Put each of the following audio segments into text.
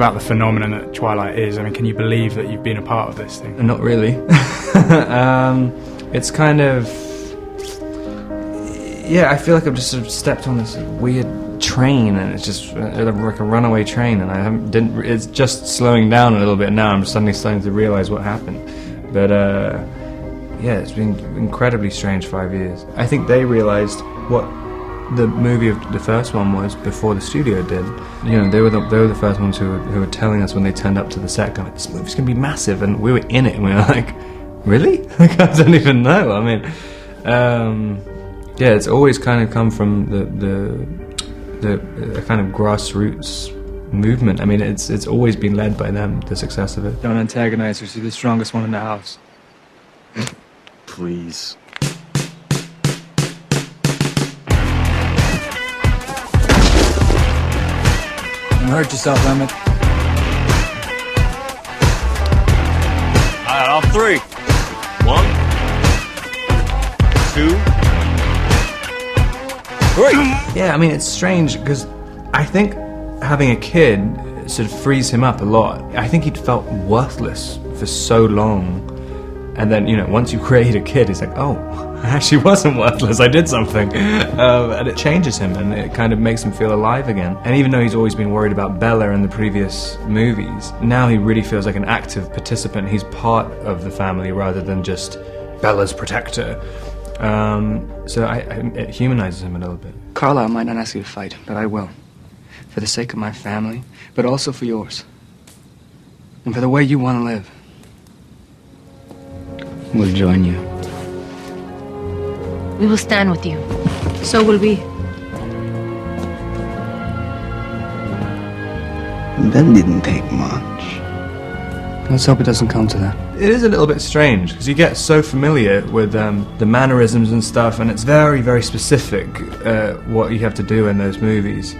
about the phenomenon that Twilight is? I mean, can you believe that you've been a part of this thing? Not really. It's kind of... Yeah, I feel like I've just sort of stepped on this weird train, and it's just like a runaway train, and it's just slowing down a little bit now. I'm suddenly starting to realise what happened. But yeah, it's been incredibly strange 5 years. I think they realised what the movie of the first one was before the studio did. You know, they were the first ones who were telling us when they turned up to the set, going, "This movie's gonna be massive," and we were in it, and we were like, "Really?" Like, I don't even know. I mean, yeah, it's always kind of come from the kind of grassroots movement. I mean, it's always been led by them, the success of it. Don't antagonize her. She's the strongest one in the house. Please. Don't hurt yourself, Emmett. All right, all three. 1, 2, 3. Yeah, I mean, it's strange because I think having a kid sort of frees him up a lot. I think he'd felt worthless for so long, and then, you know, once you create a kid, he's like, oh, I actually wasn't worthless, I did something. And it changes him, and it kind of makes him feel alive again. And even though he's always been worried about Bella in the previous movies, now he really feels like an active participant. He's part of the family rather than just Bella's protector. So it humanizes him a little bit. Carlisle might not ask you to fight, but I will. For the sake of my family, but also for yours. And for the way you want to live. We'll join you. We will stand with you. So will we. That didn't take much. Let's hope it doesn't come to that. It is a little bit strange, because you get so familiar with the mannerisms and stuff, and it's very, very specific what you have to do in those movies.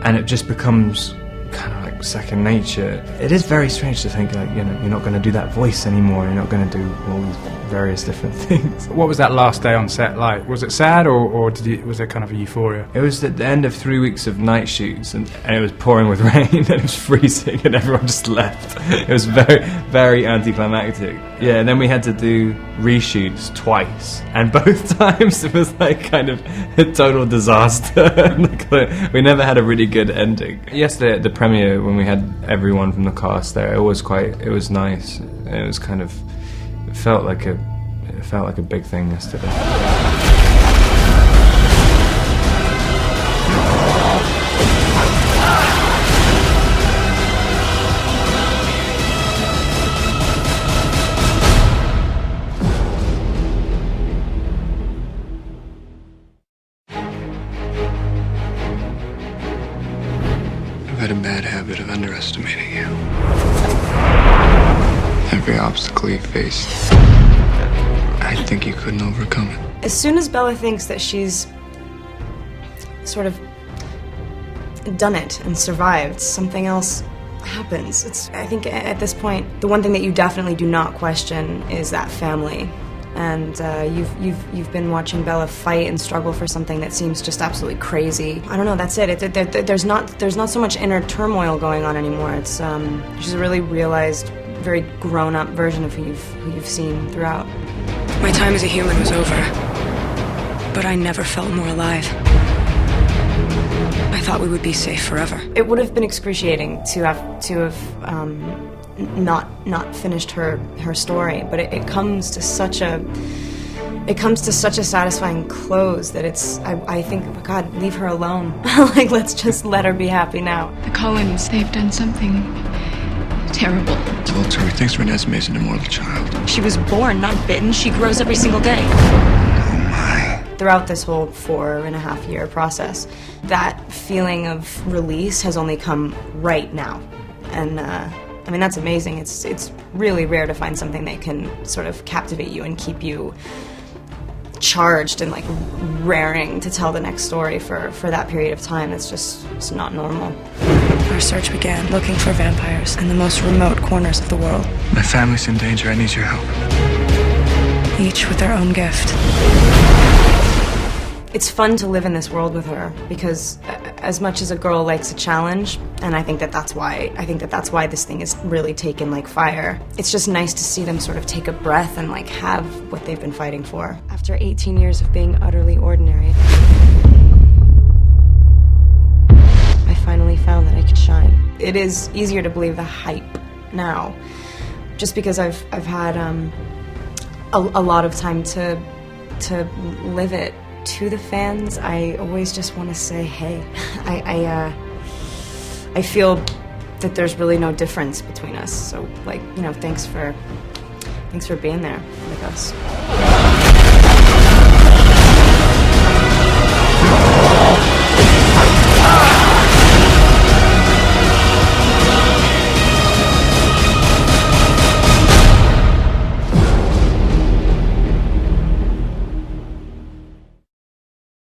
And it just becomes kind of like second nature. It is very strange to think, like, you know, you're not going to do that voice anymore, you're not going to do all these various different things. What was that last day on set like? Was it sad, or was there kind of a euphoria? It was at the end of 3 weeks of night shoots, and it was pouring with rain, and it was freezing, and everyone just left. It was very, very anticlimactic. Yeah, and then we had to do reshoots twice, and both times it was like kind of a total disaster. We never had a really good ending. Yesterday at the premiere, when we had everyone from the cast there, it was nice. It was kind of, it felt like a big thing yesterday. I've had a bad habit of underestimating you. Every obstacle you faced, I think you couldn't overcome it. As soon as Bella thinks that she's sort of done it and survived, something else happens. I think at this point, the one thing that you definitely do not question is that family. And you've been watching Bella fight and struggle for something that seems just absolutely crazy. I don't know, that's it. There's not so much inner turmoil going on anymore. It's she's a really realized, very grown-up version of who you've seen throughout. My time as a human was over, but I never felt more alive. I thought we would be safe forever. It would have been excruciating to have not finished her story, but it comes to such a satisfying close that I think, oh God, leave her alone. Like, let's just let her be happy now. The Collins, they've done something terrible. Walter thinks Renee's made an immortal child. She was born, not bitten. She grows every single day. Oh my. Throughout this whole 4.5-year process, that feeling of release has only come right now. And I mean, that's amazing. It's really rare to find something that can sort of captivate you and keep you charged and like raring to tell the next story for that period of time. It's not normal. Our search began looking for vampires in the most remote corners of the world. My family's in danger. I need your help. Each with their own gift. It's fun to live in this world with her because as much as a girl likes a challenge, and I think that's why this thing is really taken like fire. It's just nice to see them sort of take a breath and like have what they've been fighting for. After 18 years of being utterly ordinary, I finally found that I could shine. It is easier to believe the hype now, just because I've had a lot of time to live it. To the fans, I always just want to say, hey, I feel that there's really no difference between us. So, like, you know, thanks for being there with us.